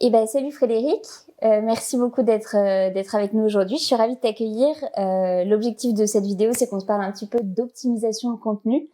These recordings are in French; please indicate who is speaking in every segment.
Speaker 1: Salut Frédéric, merci beaucoup d'être avec nous aujourd'hui. Je suis ravie de t'accueillir. L'objectif de cette vidéo, c'est qu'on se parle un petit peu d'optimisation de contenu.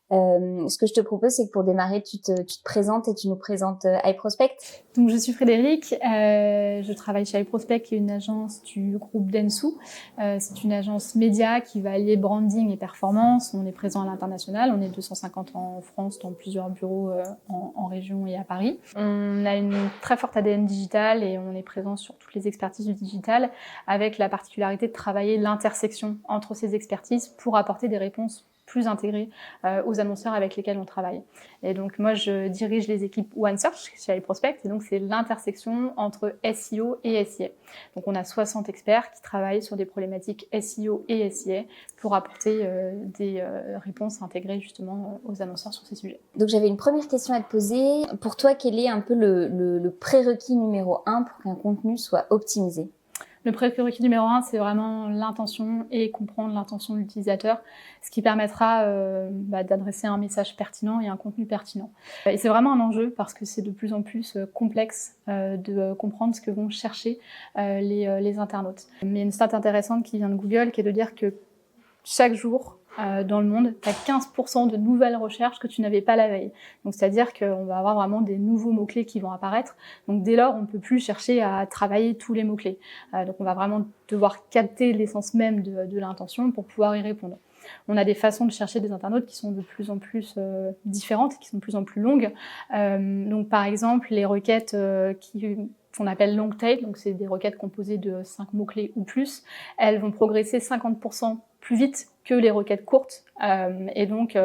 Speaker 1: Ce que je te propose, c'est que pour démarrer, tu te présentes et tu nous présentes iProspect.
Speaker 2: Donc, je suis Frédéric, je travaille chez iProspect, qui est une agence du groupe Dentsu. C'est une agence média qui va allier branding et performance. On est présent à l'international, on est 250 en France, dans plusieurs bureaux en région et à Paris. On a une très forte ADN digital et on est présent sur toutes les expertises du digital, avec la particularité de travailler l'intersection entre ces expertises pour apporter des réponses plus intégrés aux annonceurs avec lesquels on travaille. Et donc moi je dirige les équipes OneSearch chez iProspect, et donc c'est l'intersection entre SEO et SIA. Donc on a 60 experts qui travaillent sur des problématiques SEO et SIA pour apporter des réponses intégrées justement aux annonceurs sur ces sujets.
Speaker 1: Donc j'avais une première question à te poser. Pour toi, quel est un peu le prérequis numéro 1 pour qu'un contenu soit optimisé ?
Speaker 2: Le prérequis numéro 1, c'est vraiment l'intention et comprendre l'intention de l'utilisateur, ce qui permettra d'adresser un message pertinent et un contenu pertinent. Et c'est vraiment un enjeu parce que c'est de plus en plus complexe de comprendre ce que vont chercher les internautes. Mais il y a une stat intéressante qui vient de Google, qui est de dire que chaque jour, dans le monde, tu as 15% de nouvelles recherches que tu n'avais pas la veille. Donc, c'est-à-dire qu'on va avoir vraiment des nouveaux mots-clés qui vont apparaître. Donc, dès lors, on ne peut plus chercher à travailler tous les mots-clés. Donc, on va vraiment devoir capter l'essence même de l'intention pour pouvoir y répondre. On a des façons de chercher des internautes qui sont de plus en plus différentes, qui sont de plus en plus longues. Donc, par exemple, les requêtes qu'on appelle long tail, donc c'est des requêtes composées de 5 mots-clés ou plus, elles vont progresser 50% plus vite que les requêtes courtes. Et donc,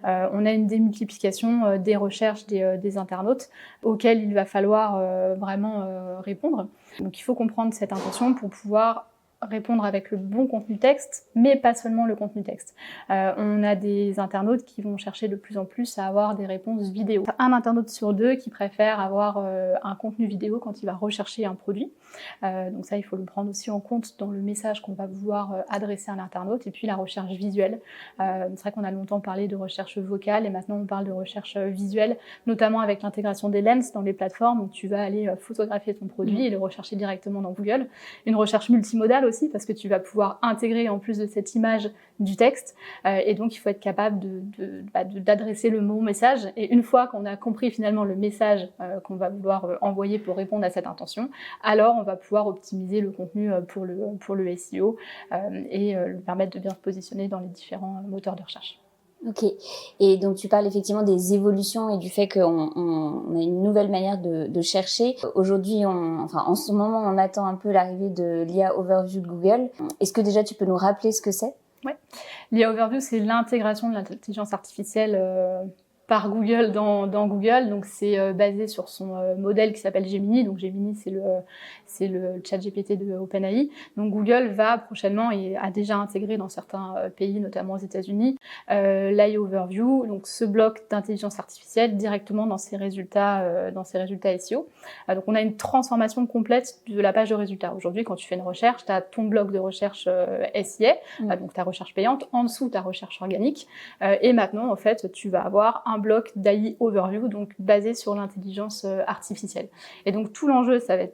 Speaker 2: on a une démultiplication des recherches des internautes auxquelles il va falloir vraiment répondre. Donc, il faut comprendre cette intention pour pouvoir répondre avec le bon contenu texte, mais pas seulement le contenu texte. On a des internautes qui vont chercher de plus en plus à avoir des réponses vidéo. Un internaute sur deux qui préfère avoir un contenu vidéo quand il va rechercher un produit. Donc ça, il faut le prendre aussi en compte dans le message qu'on va vouloir adresser à l'internaute. Et puis la recherche visuelle. C'est vrai qu'on a longtemps parlé de recherche vocale et maintenant on parle de recherche visuelle, notamment avec l'intégration des lens dans les plateformes où tu vas aller photographier ton produit et le rechercher directement dans Google. Une recherche multimodale aussi, parce que tu vas pouvoir intégrer en plus de cette image du texte, et donc il faut être capable d'adresser le mot message, et une fois qu'on a compris finalement le message qu'on va vouloir envoyer pour répondre à cette intention, alors on va pouvoir optimiser le contenu pour le SEO et lui permettre de bien se positionner dans les différents moteurs de recherche.
Speaker 1: Ok. Et donc tu parles effectivement des évolutions et du fait qu'on a une nouvelle manière de chercher. Aujourd'hui, en ce moment, on attend un peu l'arrivée de l'IA Overview de Google. Est-ce que déjà tu peux nous rappeler ce que c'est ?
Speaker 2: Oui. L'IA Overview, c'est l'intégration de l'intelligence artificielle par Google dans Google. Donc c'est basé sur son modèle qui s'appelle Gemini. Donc Gemini, c'est le ChatGPT de OpenAI. Donc Google va prochainement et a déjà intégré dans certains pays, notamment aux États-Unis, l'IA Overview, donc ce bloc d'intelligence artificielle directement dans ses résultats SEO. Donc on a une transformation complète de la page de résultats. Aujourd'hui, quand tu fais une recherche, tu as ton bloc de recherche SIA, donc ta recherche payante, en dessous ta recherche organique, et maintenant en fait tu vas avoir un bloc d'AI Overview, donc basé sur l'intelligence artificielle. Et donc tout l'enjeu, ça va être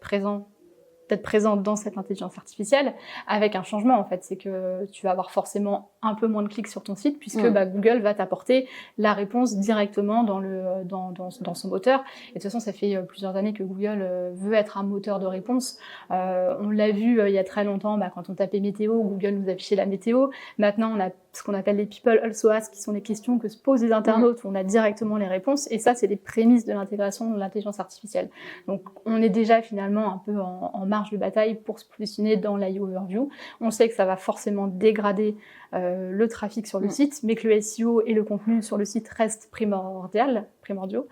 Speaker 2: d'être présent dans cette intelligence artificielle, avec un changement en fait, c'est que tu vas avoir forcément un peu moins de clics sur ton site, puisque Google va t'apporter la réponse directement dans son moteur. Et de toute façon, ça fait plusieurs années que Google veut être un moteur de réponse. On l'a vu il y a très longtemps, quand on tapait météo, Google nous affichait la météo. Maintenant, on a ce qu'on appelle les People Also Ask, qui sont les questions que se posent les internautes, où on a directement les réponses. Et ça, c'est les prémices de l'intégration de l'intelligence artificielle. Donc, on est déjà finalement un peu en marge de bataille pour se positionner dans l'AI Overview. On sait que ça va forcément dégrader le trafic sur le site, mais que le SEO et le contenu sur le site restent primordiaux,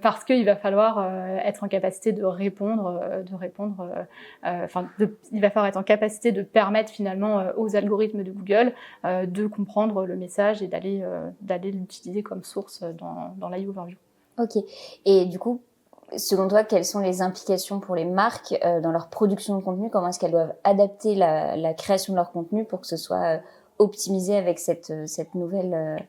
Speaker 2: parce qu'il va falloir être en capacité de répondre, il va falloir être en capacité de permettre finalement aux algorithmes de Google de comprendre le message et d'aller l'utiliser comme source dans l'AI Overview.
Speaker 1: Ok. Et du coup, selon toi, quelles sont les implications pour les marques dans leur production de contenu ? Comment est-ce qu'elles doivent adapter la création de leur contenu pour que ce soit optimisé avec cette nouvelle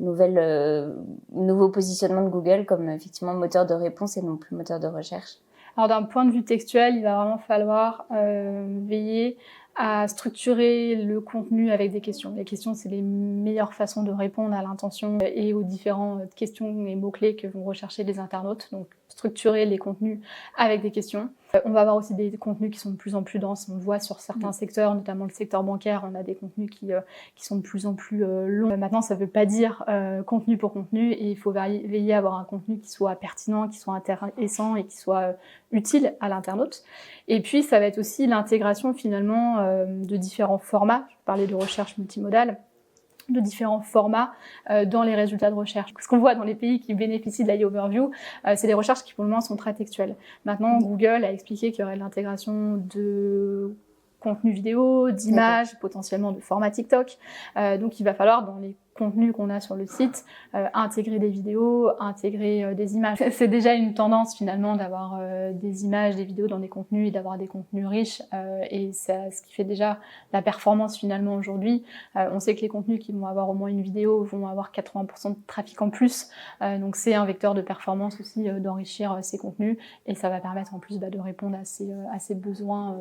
Speaker 1: nouveau positionnement de Google comme effectivement moteur de réponse et non plus moteur de recherche?
Speaker 2: Alors d'un point de vue textuel, il va vraiment falloir veiller à structurer le contenu avec des questions. Les questions, c'est les meilleures façons de répondre à l'intention et aux différentes questions et mots-clés que vont rechercher les internautes. Donc structurer les contenus avec des questions. On va avoir aussi des contenus qui sont de plus en plus denses. On le voit sur certains secteurs, notamment le secteur bancaire, on a des contenus qui sont de plus en plus longs. Maintenant, ça ne veut pas dire contenu pour contenu, et il faut veiller à avoir un contenu qui soit pertinent, qui soit intéressant et qui soit utile à l'internaute. Et puis, ça va être aussi l'intégration finalement de différents formats. Je parlais de recherche multimodale, de différents formats dans les résultats de recherche. Ce qu'on voit dans les pays qui bénéficient de l'AI Overview, c'est des recherches qui pour le moment sont très textuelles. Maintenant, Google a expliqué qu'il y aurait de l'intégration de contenu vidéo, d'images, potentiellement de format TikTok. Donc il va falloir, dans les contenus qu'on a sur le site, intégrer des vidéos, intégrer des images. C'est déjà une tendance finalement d'avoir des images, des vidéos dans des contenus et d'avoir des contenus riches, et c'est ce qui fait déjà la performance finalement aujourd'hui. On sait que les contenus qui vont avoir au moins une vidéo vont avoir 80% de trafic en plus, donc c'est un vecteur de performance aussi d'enrichir ces contenus, et ça va permettre en plus de répondre à ces besoins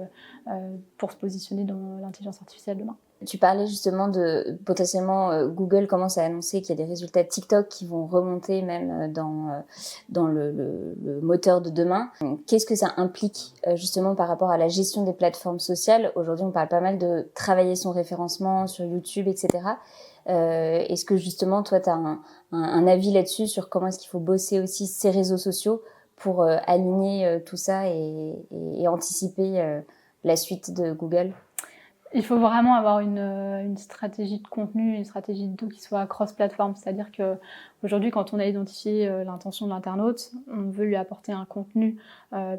Speaker 2: pour se positionner dans l'intelligence artificielle demain.
Speaker 1: Tu parlais justement de potentiellement Google commence à annoncer qu'il y a des résultats TikTok qui vont remonter même dans le moteur de demain. Qu'est-ce que ça implique justement par rapport à la gestion des plateformes sociales? Aujourd'hui, on parle pas mal de travailler son référencement sur YouTube, etc. Est-ce que justement, toi, tu as un avis là-dessus sur comment est-ce qu'il faut bosser aussi ces réseaux sociaux pour aligner tout ça et anticiper la suite de Google?
Speaker 2: Il faut vraiment avoir une stratégie de contenu, une stratégie de qui soit cross-platform. C'est-à-dire que aujourd'hui, quand on a identifié l'intention de l'internaute, on veut lui apporter un contenu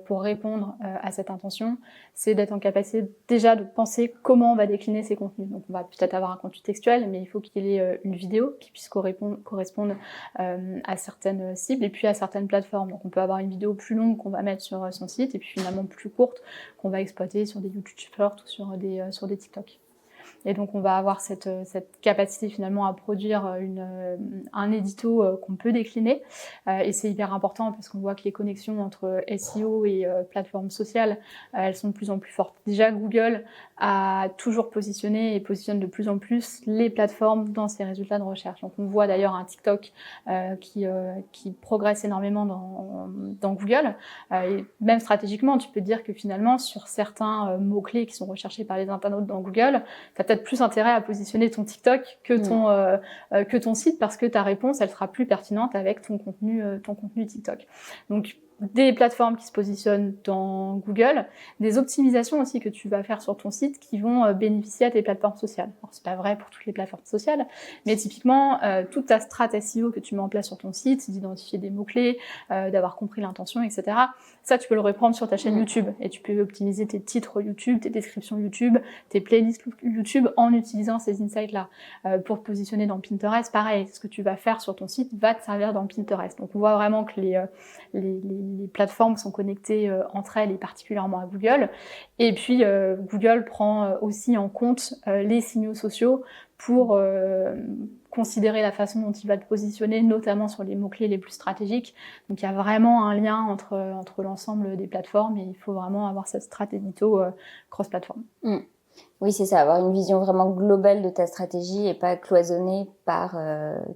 Speaker 2: pour répondre à cette intention. C'est d'être en capacité déjà de penser comment on va décliner ces contenus. Donc on va peut-être avoir un contenu textuel, mais il faut qu'il y ait une vidéo qui puisse correspondre à certaines cibles et puis à certaines plateformes. Donc on peut avoir une vidéo plus longue qu'on va mettre sur son site et puis finalement plus courte qu'on va exploiter sur des YouTube Shorts ou sur des TikTok. Et donc on va avoir cette capacité finalement à produire un édito qu'on peut décliner, et c'est hyper important parce qu'on voit que les connexions entre SEO et plateformes sociales, elles sont de plus en plus fortes. Déjà Google a toujours positionné et positionne de plus en plus les plateformes dans ses résultats de recherche. Donc on voit d'ailleurs un TikTok qui progresse énormément dans Google, et même stratégiquement tu peux dire que finalement sur certains mots-clés qui sont recherchés par les internautes dans Google, t'as peut-être plus intérêt à positionner ton TikTok que ton site, parce que ta réponse, elle sera plus pertinente avec ton contenu TikTok. Donc, des plateformes qui se positionnent dans Google, des optimisations aussi que tu vas faire sur ton site qui vont bénéficier à tes plateformes sociales. Alors, c'est pas vrai pour toutes les plateformes sociales, mais typiquement, toute ta strat SEO que tu mets en place sur ton site, d'identifier des mots-clés, d'avoir compris l'intention, etc. Ça, tu peux le reprendre sur ta chaîne YouTube, et tu peux optimiser tes titres YouTube, tes descriptions YouTube, tes playlists YouTube en utilisant ces insights-là. Pour te positionner dans Pinterest, pareil, ce que tu vas faire sur ton site va te servir dans Pinterest. Donc on voit vraiment que les plateformes sont connectées entre elles, et particulièrement à Google. Et puis Google prend aussi en compte les signaux sociaux pour considérer la façon dont il va te positionner, notamment sur les mots-clés les plus stratégiques. Donc il y a vraiment un lien entre l'ensemble des plateformes, et il faut vraiment avoir cette stratégie cross-plateforme.
Speaker 1: Oui, c'est ça, avoir une vision vraiment globale de ta stratégie et pas cloisonnée par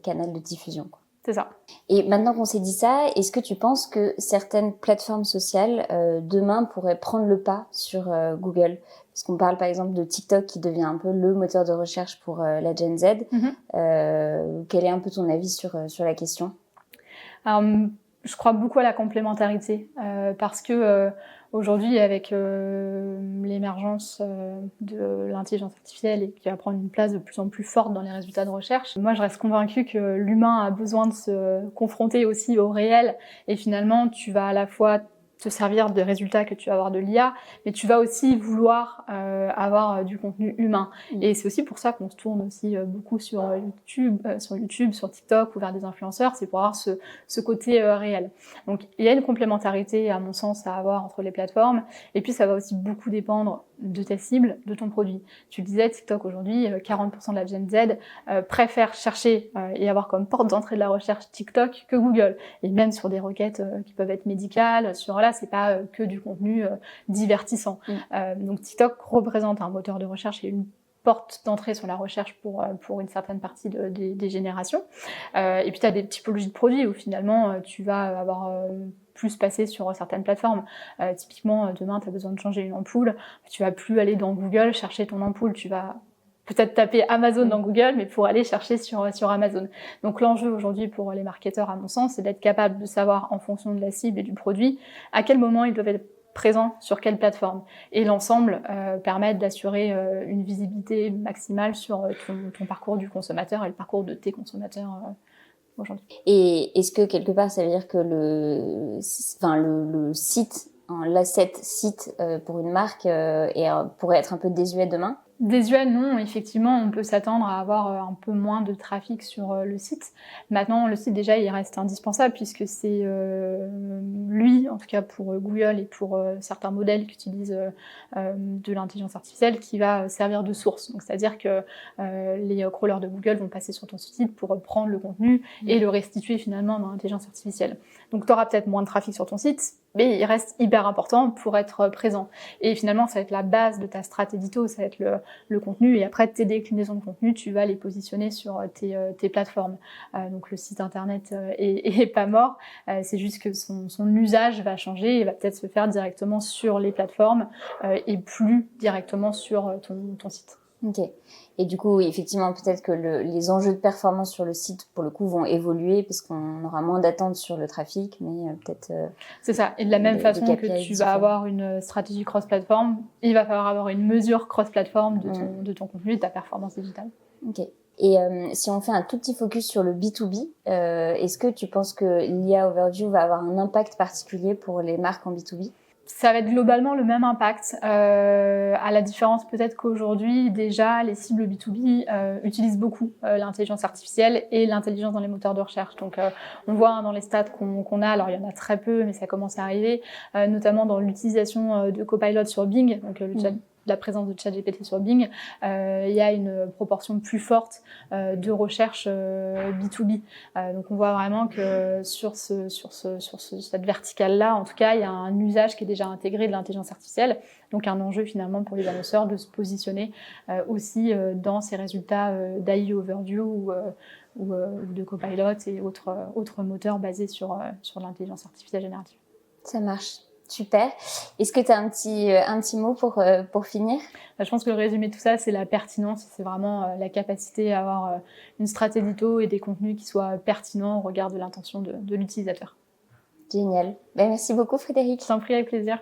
Speaker 1: canal de diffusion, quoi.
Speaker 2: C'est ça.
Speaker 1: Et maintenant qu'on s'est dit ça, est-ce que tu penses que certaines plateformes sociales demain pourraient prendre le pas sur Google? Parce qu'on parle par exemple de TikTok qui devient un peu le moteur de recherche pour la Gen Z. Quel est un peu ton avis sur la question?
Speaker 2: Alors, je crois beaucoup à la complémentarité, parce que aujourd'hui, avec l'émergence de l'intelligence artificielle, et qui va prendre une place de plus en plus forte dans les résultats de recherche, moi je reste convaincue que l'humain a besoin de se confronter aussi au réel, et finalement tu vas à la fois te servir de résultats que tu vas avoir de l'IA, mais tu vas aussi vouloir avoir du contenu humain. Et c'est aussi pour ça qu'on se tourne aussi beaucoup sur YouTube, sur TikTok ou vers des influenceurs, c'est pour avoir ce côté réel. Donc il y a une complémentarité à mon sens à avoir entre les plateformes, et puis ça va aussi beaucoup dépendre de ta cible, de ton produit. Tu le disais, TikTok aujourd'hui, 40% de la Gen Z préfère chercher et avoir comme porte d'entrée de la recherche TikTok que Google. Et même sur des requêtes qui peuvent être médicales, sur là, c'est pas que du contenu divertissant. Donc TikTok représente un moteur de recherche et une porte d'entrée sur la recherche pour une certaine partie des générations. Et puis tu as des typologies de produits où finalement tu vas avoir plus passer sur certaines plateformes. Typiquement, demain, tu as besoin de changer une ampoule, tu vas plus aller dans Google chercher ton ampoule, tu vas peut-être taper Amazon dans Google, mais pour aller chercher sur Amazon. Donc l'enjeu aujourd'hui pour les marketeurs, à mon sens, c'est d'être capable de savoir, en fonction de la cible et du produit, à quel moment ils doivent être présents sur quelle plateforme. Et l'ensemble permet d'assurer une visibilité maximale sur ton parcours du consommateur et le parcours de tes consommateurs aujourd'hui.
Speaker 1: Et est-ce que quelque part ça veut dire que le site, l'asset site pour une marque pourrait être un peu désuet demain?
Speaker 2: Désuet, non. Effectivement, on peut s'attendre à avoir un peu moins de trafic sur le site. Maintenant, le site, déjà, il reste indispensable puisque c'est lui, en tout cas pour Google et pour certains modèles qui utilisent de l'intelligence artificielle, qui va servir de source. Donc, c'est-à-dire que les crawlers de Google vont passer sur ton site pour prendre le contenu et le restituer finalement dans l'intelligence artificielle. Donc, tu auras peut-être moins de trafic sur ton site, mais il reste hyper important pour être présent. Et finalement, ça va être la base de ta strat édito, ça va être le contenu, et après tes déclinaisons de contenu, tu vas les positionner sur tes plateformes. Donc le site internet est pas mort, c'est juste que son usage va changer et va peut-être se faire directement sur les plateformes et plus directement sur ton site.
Speaker 1: Ok. Et du coup, effectivement, peut-être que les enjeux de performance sur le site, pour le coup, vont évoluer parce qu'on aura moins d'attentes sur le trafic, mais peut-être...
Speaker 2: c'est ça. Et de la même façon que tu vas avoir une stratégie cross-platform, il va falloir avoir une mesure cross-platform de ton contenu et de ta performance digitale.
Speaker 1: Ok. Et si on fait un tout petit focus sur le B2B, est-ce que tu penses que l'IA Overview va avoir un impact particulier pour les marques en B2B ?
Speaker 2: Ça va être globalement le même impact, à la différence peut-être qu'aujourd'hui, déjà, les cibles B2B utilisent beaucoup l'intelligence artificielle et l'intelligence dans les moteurs de recherche. Donc, on voit dans les stats qu'on a, alors il y en a très peu, mais ça commence à arriver, notamment dans l'utilisation de Copilot sur Bing, donc la présence de ChatGPT sur Bing, il y a une proportion plus forte de recherche B2B. Donc on voit vraiment que sur cette verticale-là, en tout cas, il y a un usage qui est déjà intégré de l'intelligence artificielle. Donc un enjeu finalement pour les annonceurs de se positionner aussi dans ces résultats d'AI Overview ou de Copilot et autres moteurs basés sur l'intelligence artificielle générative.
Speaker 1: Ça marche. Super. Est-ce que tu as un petit mot pour finir ?
Speaker 2: Je pense que le résumé de tout ça, c'est la pertinence. C'est vraiment la capacité à avoir une stratégie édito et des contenus qui soient pertinents au regard de l'intention de l'utilisateur.
Speaker 1: Génial. Merci beaucoup, Frédéric.
Speaker 2: Je t'en prie, avec plaisir.